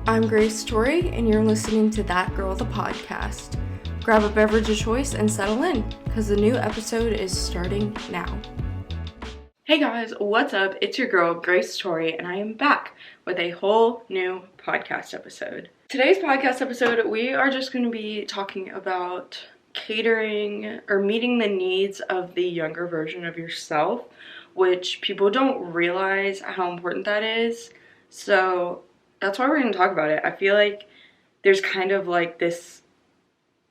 I'm Grace Torrey, and you're listening to That Girl the Podcast. Grab a beverage of choice and settle in, because the new episode is starting now. Hey guys, what's up? It's your girl, Grace Torrey, and I am back with a whole new podcast episode. Today's podcast episode, we are just going to be talking about catering or meeting the needs of the younger version of yourself, which people don't realize how important that is. So that's why we're going to talk about it. I feel like there's kind of like this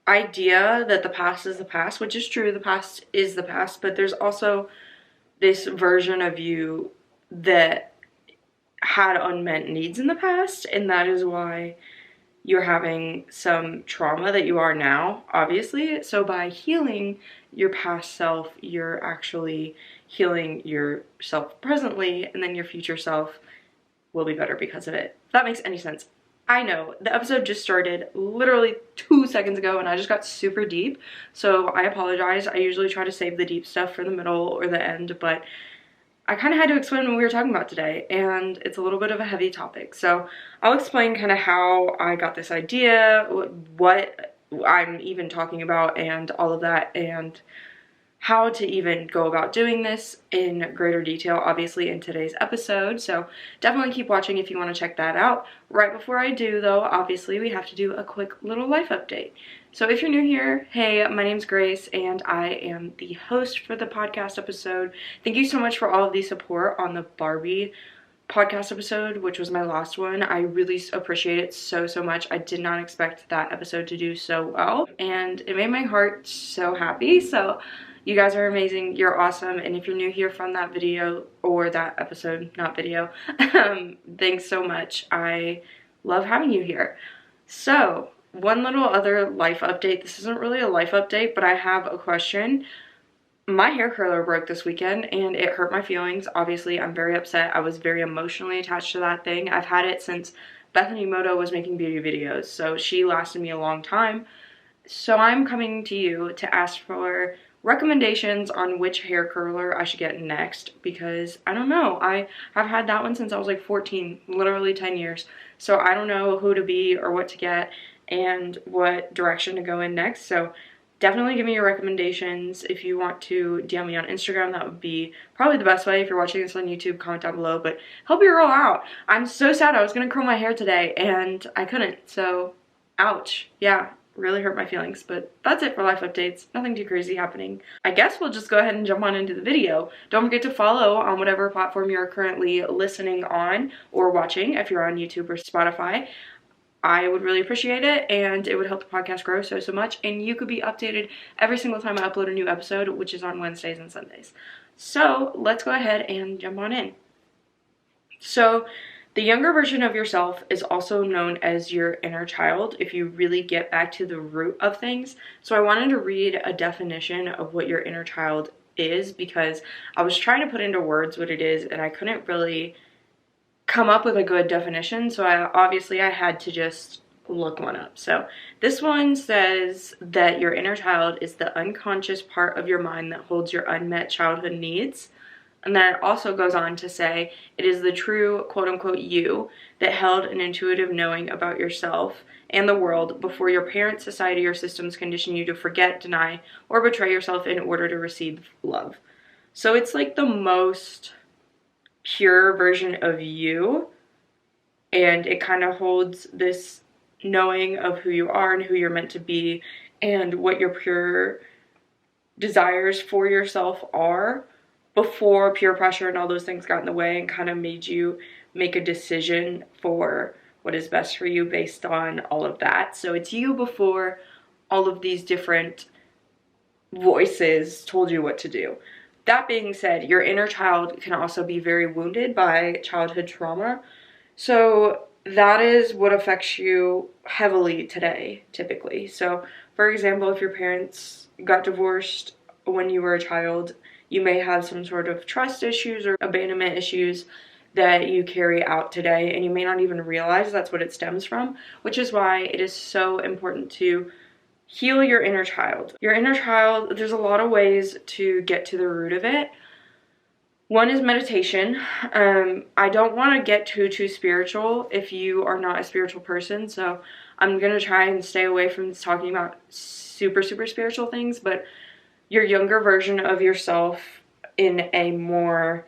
idea that the past is the past, which is true, the past is the past, but there's also this version of you that had unmet needs in the past, and that is why you're having some trauma that you are now, obviously. So by healing your past self, you're actually healing yourself presently, and then your future self will be better because of it. If that makes any sense. I know, the episode just started literally 2 seconds ago and I just got super deep, so I apologize. I usually try to save the deep stuff for the middle or the end, but I kind of had to explain what we were talking about today, and it's a little bit of a heavy topic. So I'll explain kind of how I got this idea, what I'm even talking about, and all of that, and how to even go about doing this in greater detail, obviously, in today's episode. So definitely keep watching if you want to check that out. Right before I do, though, obviously, we have to do a quick little life update. So if you're new here, hey, my name's Grace, and I am the host for the podcast episode. Thank you so much for all of the support on the Barbie podcast episode, which was my last one. I really appreciate it so much. I did not expect that episode to do so well, and it made my heart so happy. So you guys are amazing, you're awesome, and if you're new here from that video, or that episode, not video, thanks so much. I love having you here. So one little other life update. This isn't really a life update, but I have a question. My hair curler broke this weekend and it hurt my feelings. Obviously, I'm very upset. I was very emotionally attached to that thing. I've had it since Bethany Moto was making beauty videos, so she lasted me a long time. So I'm coming to you to ask for recommendations on which hair curler I should get next, because I don't know. I have had that one since I was like 14, literally 10 years. So I don't know who to be or what to get and what direction to go in next. So definitely give me your recommendations. If you want to DM me on Instagram, that would be probably the best way. If you're watching this on YouTube, comment down below, but help your girl out. I'm so sad. I was gonna curl my hair today and I couldn't, so ouch. Yeah, really hurt my feelings, but that's it for life updates. Nothing too crazy happening. I guess we'll just go ahead and jump on into the video. Don't forget to follow on whatever platform you're currently listening on or watching, if you're on YouTube or Spotify. I would really appreciate it, and it would help the podcast grow so much, and you could be updated every single time I upload a new episode, which is on Wednesdays and Sundays. So let's go ahead and jump on in. So the younger version of yourself is also known as your inner child, if you really get back to the root of things. So I wanted to read a definition of what your inner child is, because I was trying to put into words what it is, and I couldn't really come up with a good definition, so I had to just look one up. So this one says that your inner child is the unconscious part of your mind that holds your unmet childhood needs. And then it also goes on to say it is the true quote-unquote you that held an intuitive knowing about yourself and the world before your parents, society, or systems condition you to forget, deny, or betray yourself in order to receive love. So it's like the most pure version of you, and it kind of holds this knowing of who you are and who you're meant to be and what your pure desires for yourself are before peer pressure and all those things got in the way and kind of made you make a decision for what is best for you based on all of that. So it's you before all of these different voices told you what to do. That being said, your inner child can also be very wounded by childhood trauma. So that is what affects you heavily today, typically. So, for example, if your parents got divorced when you were a child, you may have some sort of trust issues or abandonment issues that you carry out today, and you may not even realize that's what it stems from, which is why it is so important to heal your inner child. Your inner child, there's a lot of ways to get to the root of it. One is meditation. I don't want to get too spiritual if you are not a spiritual person, so I'm going to try and stay away from talking about super spiritual things, but your younger version of yourself in a more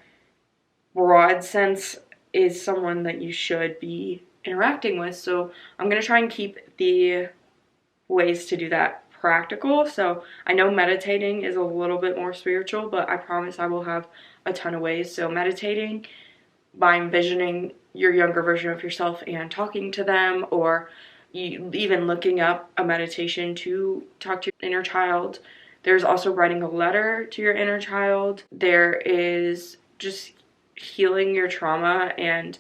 broad sense is someone that you should be interacting with. So I'm going to try and keep the ways to do that practical. So I know meditating is a little bit more spiritual, but I promise I will have a ton of ways. So meditating by envisioning your younger version of yourself and talking to them, or even looking up a meditation to talk to your inner child. There's also writing a letter to your inner child. There is just healing your trauma and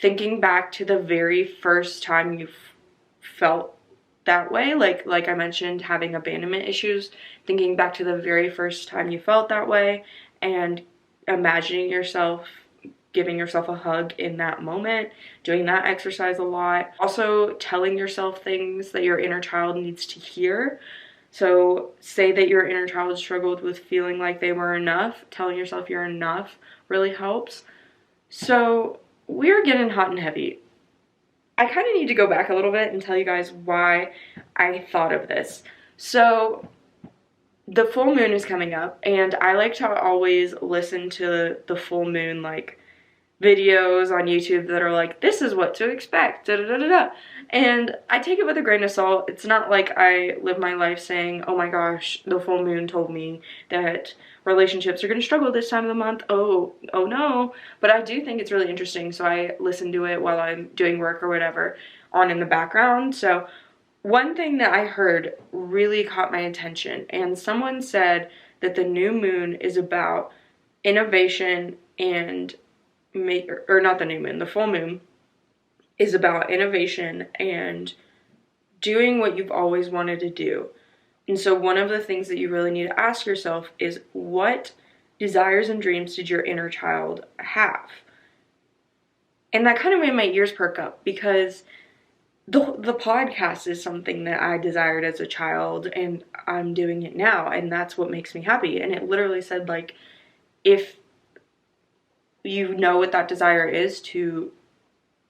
thinking back to the very first time you felt that way, like I mentioned, having abandonment issues, thinking back to the very first time you felt that way and imagining yourself giving yourself a hug in that moment, doing that exercise a lot. Also telling yourself things that your inner child needs to hear. So say that your inner child struggled with feeling like they were enough, telling yourself you're enough really helps. So we're getting hot and heavy. I kind of need to go back a little bit and tell you guys why I thought of this. So the full moon is coming up, and I like to always listen to the full moon like videos on YouTube that are like, this is what to expect, da da da da da. And I take it with a grain of salt. It's not like I live my life saying, oh my gosh, the full moon told me that relationships are going to struggle this time of the month. Oh no. But I do think it's really interesting, so I listen to it while I'm doing work or whatever on in the background. So one thing that I heard really caught my attention, and someone said that the new moon is about innovation and not the new moon, the full moon is about innovation and doing what you've always wanted to do. And so one of the things that you really need to ask yourself is, what desires and dreams did your inner child have? And that kind of made my ears perk up, because the podcast is something that I desired as a child, and I'm doing it now, and that's what makes me happy. And it literally said, like, if you know what that desire is, to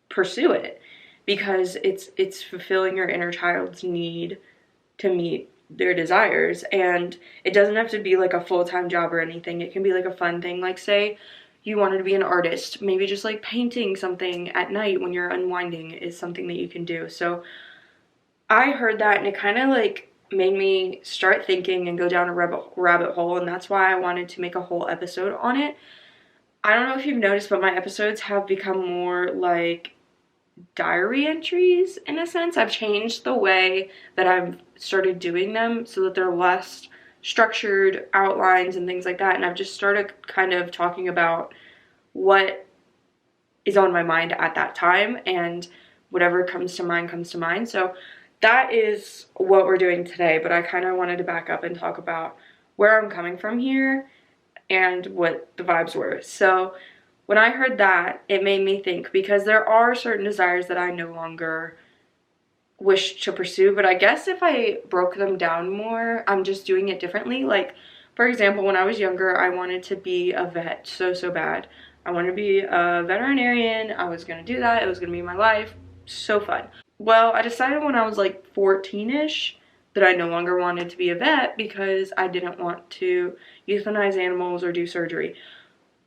pursue it, because it's fulfilling your inner child's need to meet their desires. And it doesn't have to be like a full-time job or anything. It can be like a fun thing, like say you wanted to be an artist, maybe just like painting something at night when you're unwinding is something that you can do. So I heard that, and it kind of like made me start thinking and go down a rabbit hole, and that's why I wanted to make a whole episode on it. I don't know if you've noticed, but my episodes have become more like diary entries in a sense. I've changed the way that I've started doing them so that they're less structured outlines and things like that. And I've just started kind of talking about what is on my mind at that time, and whatever comes to mind comes to mind. So that is what we're doing today, but I kind of wanted to back up and talk about where I'm coming from here and what the vibes were. So when I heard that, it made me think, because there are certain desires that I no longer wish to pursue, but I guess if I broke them down more, I'm just doing it differently. Like, for example, when I was younger, I wanted to be a vet so bad. I wanted to be a veterinarian. I was going to do that. It was going to be my life. So fun. Well, I decided when I was like 14-ish that I no longer wanted to be a vet, because I didn't want to euthanize animals or do surgery.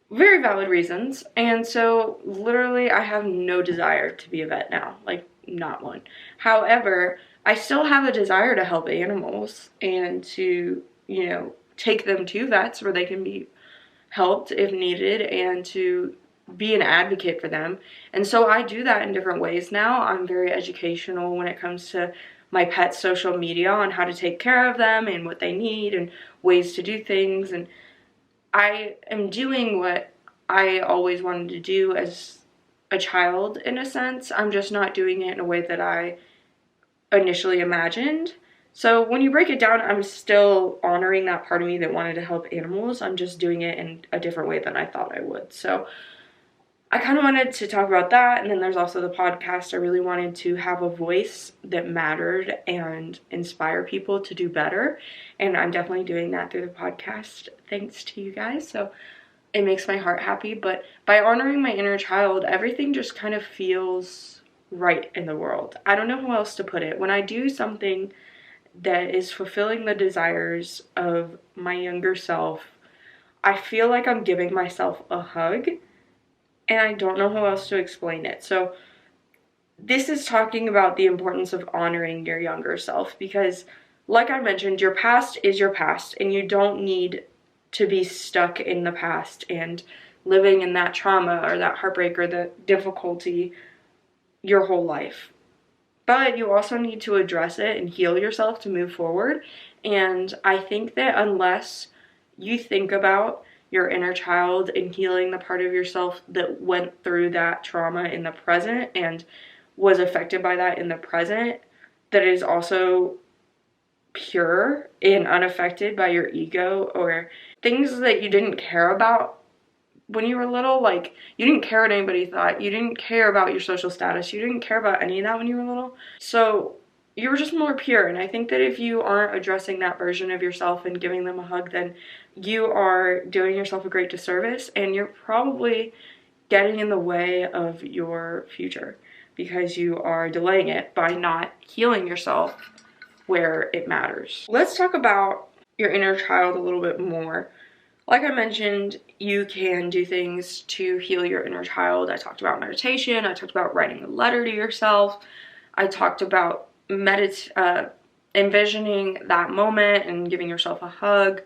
Very valid reasons. And so literally I have no desire to be a vet now, like not one. However, I still have a desire to help animals and to, you know, take them to vets where they can be helped if needed, and to be an advocate for them. And so I do that in different ways now. I'm very educational when it comes to my pet's social media on how to take care of them and what they need and ways to do things. And I am doing what I always wanted to do as a child, in a sense. I'm just not doing it in a way that I initially imagined. So when you break it down, I'm still honoring that part of me that wanted to help animals. I'm just doing it in a different way than I thought I would. So I kind of wanted to talk about that. And then there's also the podcast. I really wanted to have a voice that mattered and inspire people to do better. And I'm definitely doing that through the podcast, thanks to you guys. So it makes my heart happy. But by honoring my inner child, everything just kind of feels right in the world. I don't know how else to put it. When I do something that is fulfilling the desires of my younger self, I feel like I'm giving myself a hug, and I don't know how else to explain it. So this is talking about the importance of honoring your younger self, because like I mentioned, your past is your past, and you don't need to be stuck in the past and living in that trauma or that heartbreak or the difficulty your whole life. But you also need to address it and heal yourself to move forward. And I think that unless you think about your inner child and healing the part of yourself that went through that trauma in the present and was affected by that in the present, that is also pure and unaffected by your ego or things that you didn't care about when you were little. Like, you didn't care what anybody thought, you didn't care about your social status, you didn't care about any of that when you were little. So you were just more pure. And I think that if you aren't addressing that version of yourself and giving them a hug, then you are doing yourself a great disservice, and you're probably getting in the way of your future because you are delaying it by not healing yourself where it matters. Let's talk about your inner child a little bit more. Like I mentioned, you can do things to heal your inner child. I talked about meditation. I talked about writing a letter to yourself. I talked about envisioning that moment and giving yourself a hug.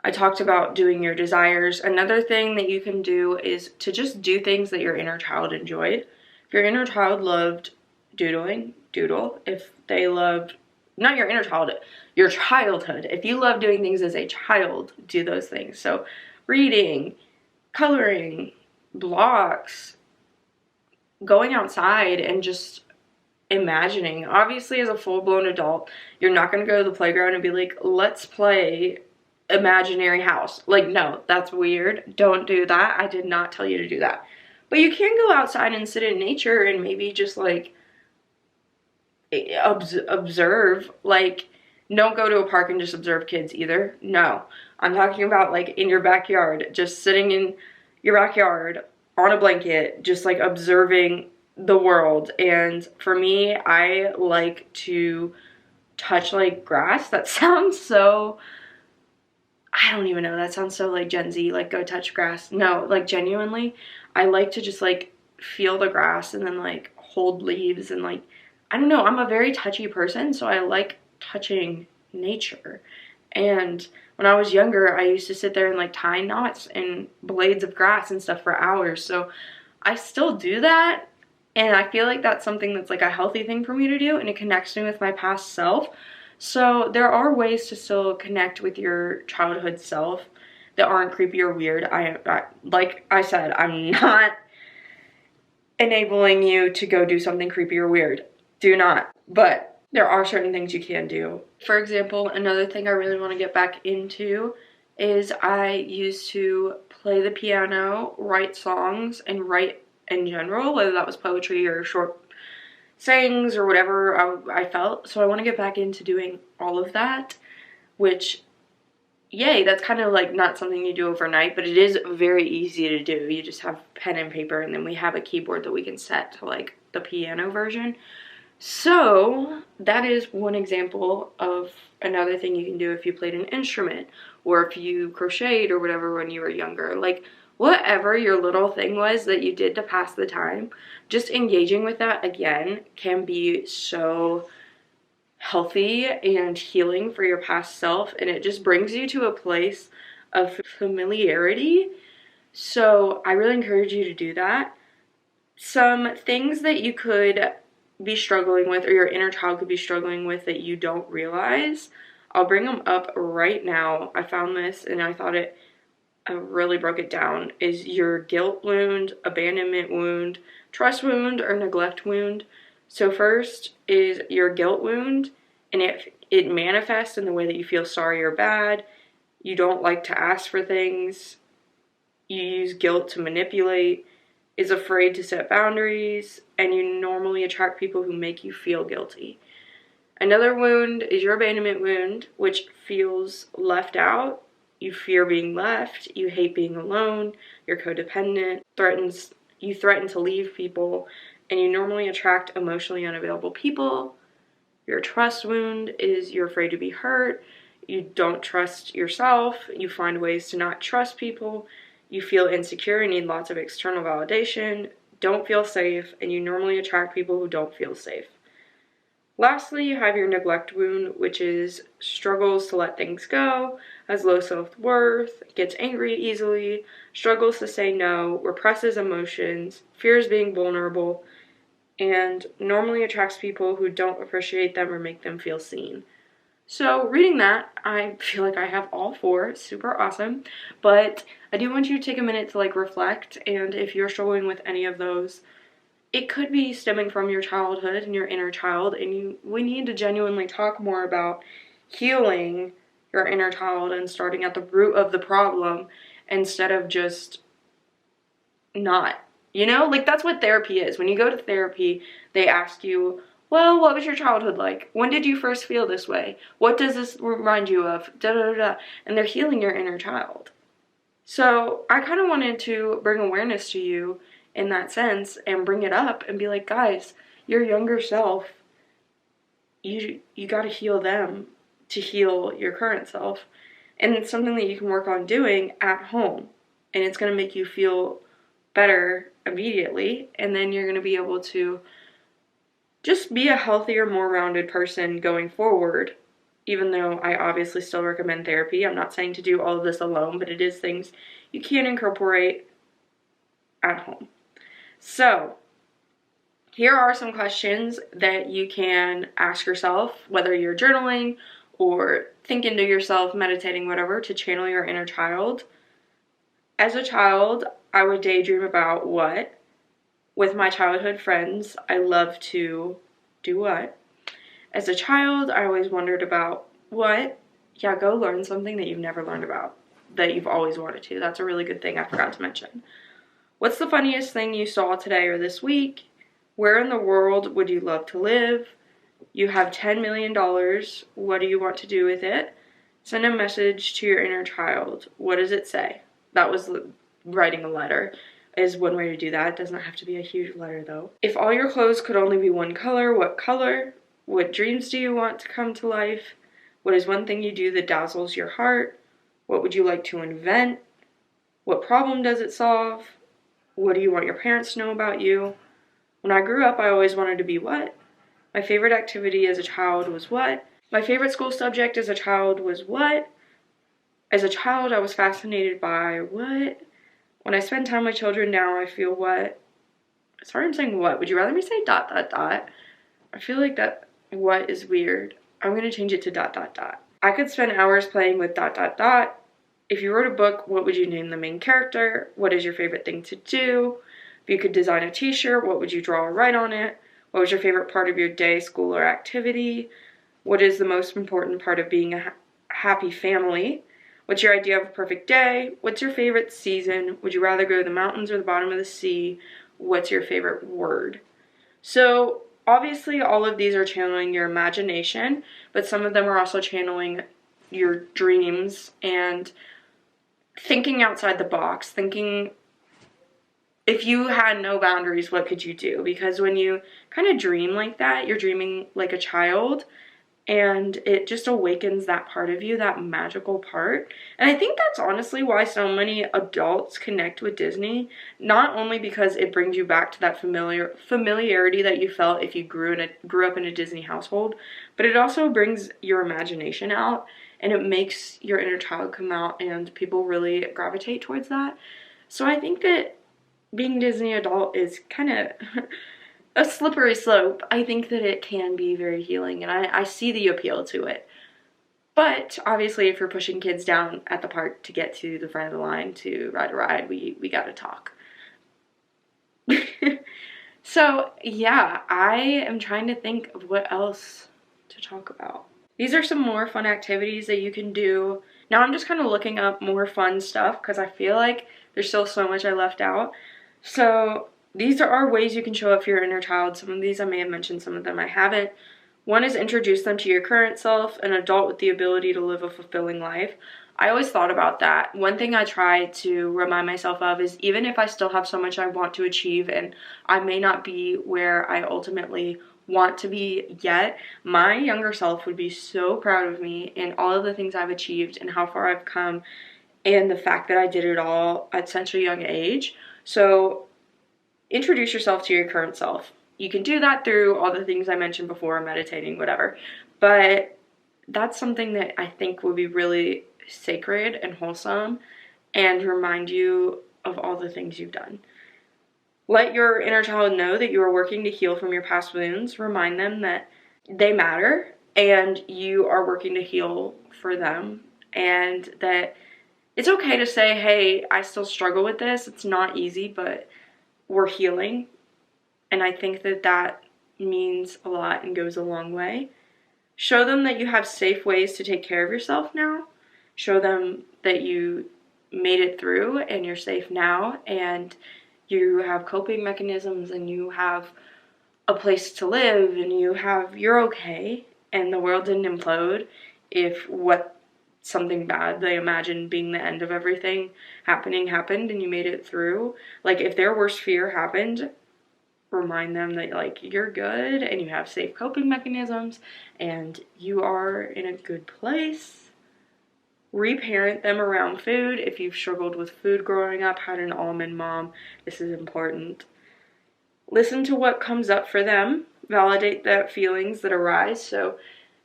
I talked about doing your desires. Another thing that you can do is to just do things that your inner child enjoyed. If your inner child loved doodling, doodle. If they loved, not your inner child, your childhood. If you love doing things as a child, do those things. So reading, coloring, blocks, going outside and just imagining. Obviously, as a full-blown adult, you're not going to go to the playground and be like, let's play imaginary house. Like, no, that's weird. Don't do that. I did not tell you to do that. But you can go outside and sit in nature and maybe just like observe. Like, don't go to a park and just observe kids either. No, I'm talking about like in your backyard, just sitting in your backyard on a blanket, just like observing the world. And for me, I like to touch like grass. That sounds so, I don't even know, that sounds so like Gen Z, like go touch grass. No, like genuinely, I like to just like feel the grass and then like hold leaves and like, I don't know, I'm a very touchy person, so I like touching nature. And when I was younger, I used to sit there and like tie knots and blades of grass and stuff for hours. So I still do that, and I feel like that's something that's like a healthy thing for me to do, and it connects me with my past self. So there are ways to still connect with your childhood self that aren't creepy or weird. Like I said, I'm not enabling you to go do something creepy or weird. Do not. But there are certain things you can do. For example, another thing I really want to get back into is I used to play the piano, write songs, and write in general, whether that was poetry or short sayings or whatever I felt. So I want to get back into doing all of that, which, yay, that's kind of like not something you do overnight, but it is very easy to do. You just have pen and paper, and then we have a keyboard that we can set to like the piano version. So that is one example of another thing you can do if you played an instrument or if you crocheted or whatever when you were younger. Like, whatever your little thing was that you did to pass the time, just engaging with that again can be so healthy and healing for your past self, and it just brings you to a place of familiarity. So I really encourage you to do that. Some things that you could be struggling with, or your inner child could be struggling with, that you don't realize, I'll bring them up right now. I found this and I thought I really broke it down, is your guilt wound, abandonment wound, trust wound, or neglect wound. So first is your guilt wound, and it manifests in the way that you feel sorry or bad, you don't like to ask for things, you use guilt to manipulate, is afraid to set boundaries, and you normally attract people who make you feel guilty. Another wound is your abandonment wound, which feels left out, you fear being left, you hate being alone, you're codependent, you threaten to leave people, and you normally attract emotionally unavailable people. Your trust wound is you're afraid to be hurt, you don't trust yourself, you find ways to not trust people, you feel insecure and need lots of external validation, don't feel safe, and you normally attract people who don't feel safe. Lastly, you have your neglect wound, which is struggles to let things go, has low self-worth, gets angry easily, struggles to say no, represses emotions, fears being vulnerable, and normally attracts people who don't appreciate them or make them feel seen. So reading that, I feel like I have all four, super awesome, but I do want you to take a minute to reflect, and if you're struggling with any of those, it could be stemming from your childhood and your inner child, and we need to genuinely talk more about healing your inner child and starting at the root of the problem instead of just not. That's what therapy is. When you go to therapy, they ask you, well, what was your childhood like? When did you first feel this way? What does this remind you of? Da da da. And they're healing your inner child. So I kind of wanted to bring awareness to you in that sense and bring it up and be like, guys, your younger self, you got to heal them to heal your current self. And it's something that you can work on doing at home. And it's going to make you feel better immediately. And then you're going to be able to just be a healthier, more rounded person going forward. Even though I obviously still recommend therapy. I'm not saying to do all of this alone, but it is things you can incorporate at home. So, here are some questions that you can ask yourself, whether you're journaling or thinking to yourself, meditating, whatever, to channel your inner child. As a child, I would daydream about what? With my childhood friends, I love to do what? As a child, I always wondered about what? Yeah, go learn something that you've never learned about, that you've always wanted to. That's a really good thing I forgot to mention. What's the funniest thing you saw today or this week? Where in the world would you love to live? You have $10 million. What do you want to do with it? Send a message to your inner child. What does it say? That was writing a letter is one way to do that. It doesn't have to be a huge letter though. If all your clothes could only be one color, what color? What dreams do you want to come to life? What is one thing you do that dazzles your heart? What would you like to invent? What problem does it solve? What do you want your parents to know about you? When I grew up, I always wanted to be what? My favorite activity as a child was what? My favorite school subject as a child was what? As a child, I was fascinated by what? When I spend time with children now, I feel what? Sorry, I'm saying what. Would you rather me say ... I feel like that what is weird. I'm going to change it to ... I could spend hours playing with ... If you wrote a book, what would you name the main character? What is your favorite thing to do? If you could design a t-shirt, what would you draw or write on it? What was your favorite part of your day, school, or activity? What is the most important part of being a happy family? What's your idea of a perfect day? What's your favorite season? Would you rather go to the mountains or the bottom of the sea? What's your favorite word? So obviously all of these are channeling your imagination, but some of them are also channeling your dreams and thinking outside the box, thinking if you had no boundaries, what could you do? Because when you kind of dream like that, you're dreaming like a child, and it just awakens that part of you, that magical part. And I think that's honestly why so many adults connect with Disney, not only because it brings you back to that familiarity that you felt if you grew up in a Disney household, but it also brings your imagination out, and it makes your inner child come out, and people really gravitate towards that. So I think that being Disney adult is kind of a slippery slope. I think that it can be very healing, and I see the appeal to it. But obviously, if you're pushing kids down at the park to get to the front of the line to ride a ride, we gotta talk. So yeah, I am trying to think of what else to talk about. These are some more fun activities that you can do. Now I'm just kind of looking up more fun stuff because I feel like there's still so much I left out. So these are ways you can show up for your inner child. Some of these I may have mentioned, some of them I haven't. One is introduce them to your current self, an adult with the ability to live a fulfilling life. I always thought about that. One thing I try to remind myself of is, even if I still have so much I want to achieve and I may not be where I ultimately want to be yet, my younger self would be so proud of me and all of the things I've achieved and how far I've come, and the fact that I did it all at such a young age. So introduce yourself to your current self. You can do that through all the things I mentioned before, meditating, whatever. But that's something that I think would be really sacred and wholesome and remind you of all the things you've done. Let your inner child know that you are working to heal from your past wounds. Remind them that they matter and you are working to heal for them, and that it's okay to say, hey, I still struggle with this. It's not easy, but we're healing. And I think that that means a lot and goes a long way. Show them that you have safe ways to take care of yourself now. Show them that you made it through and you're safe now, and you have coping mechanisms, and you have a place to live, and you're okay, and the world didn't implode if something bad they imagined being the end of everything happened and you made it through. Like, if their worst fear happened, remind them that, like, you're good and you have safe coping mechanisms and you are in a good place. Reparent them around food. If you've struggled with food growing up, had an almond mom, this is important. Listen to what comes up for them. Validate the feelings that arise. So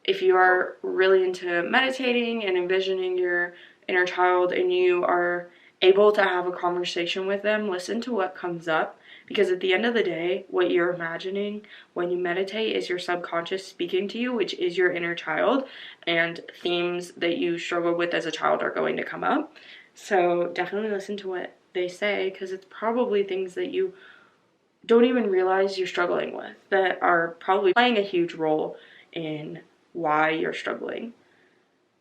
if you are really into meditating and envisioning your inner child and you are able to have a conversation with them, listen to what comes up. Because at the end of the day, what you're imagining when you meditate is your subconscious speaking to you, which is your inner child, and themes that you struggled with as a child are going to come up. So definitely listen to what they say, because it's probably things that you don't even realize you're struggling with that are probably playing a huge role in why you're struggling.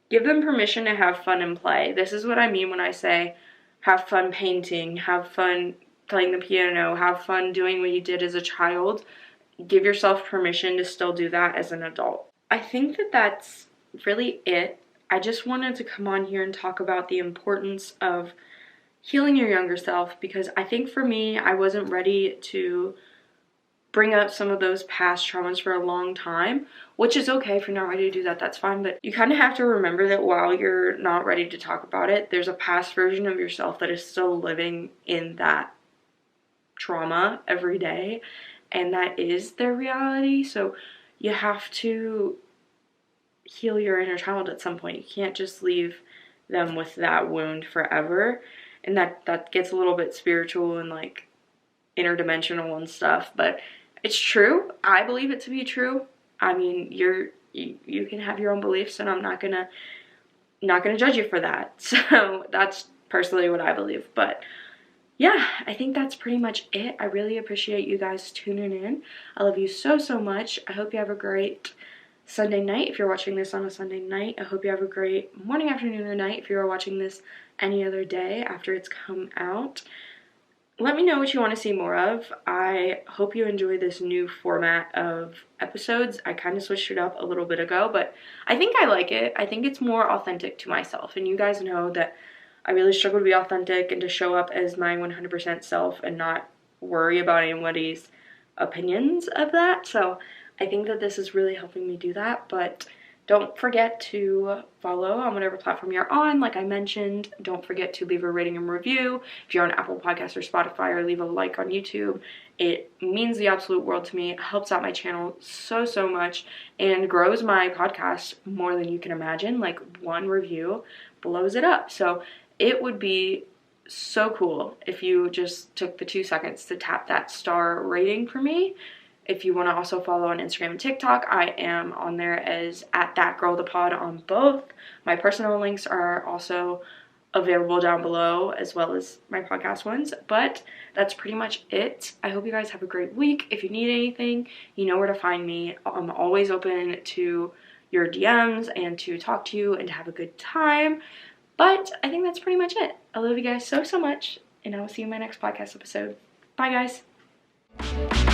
Give them permission to have fun and play. This is what I mean when I say have fun painting, have fun playing the piano, have fun doing what you did as a child. Give yourself permission to still do that as an adult. I think that that's really it. I just wanted to come on here and talk about the importance of healing your younger self, because I think for me, I wasn't ready to bring up some of those past traumas for a long time, which is okay. If you're not ready to do that, that's fine. But you kind of have to remember that while you're not ready to talk about it, there's a past version of yourself that is still living in that trauma every day, and that is their reality. So you have to heal your inner child at some point. You can't just leave them with that wound forever. And that gets a little bit spiritual and like interdimensional and stuff, but it's true. I believe it to be true. I mean, you can have your own beliefs, and I'm not gonna judge you for that. So that's personally what I believe. But yeah, I think that's pretty much it. I really appreciate you guys tuning in. I love you so, so much. I hope you have a great Sunday night if you're watching this on a Sunday night. I hope you have a great morning, afternoon, or night if you're watching this any other day after it's come out. Let me know what you want to see more of. I hope you enjoy this new format of episodes. I kind of switched it up a little bit ago, but I think I like it. I think it's more authentic to myself, and you guys know that I really struggle to be authentic and to show up as my 100% self and not worry about anybody's opinions of that. So I think that this is really helping me do that. But don't forget to follow on whatever platform you're on. Like I mentioned, don't forget to leave a rating and review. If you're on Apple Podcasts or Spotify, or leave a like on YouTube. It means the absolute world to me. It helps out my channel so, so much and grows my podcast more than you can imagine. Like, one review blows it up. So it would be so cool if you just took the 2 seconds to tap that star rating for me. If you want to also follow on Instagram and TikTok, I am on there as @thatgirlthepod on both. My personal links are also available down below, as well as my podcast ones. But that's pretty much it. I hope you guys have a great week. If you need anything, you know where to find me. I'm always open to your DMs and to talk to you and to have a good time. But I think that's pretty much it. I love you guys so, so much, and I will see you in my next podcast episode. Bye, guys.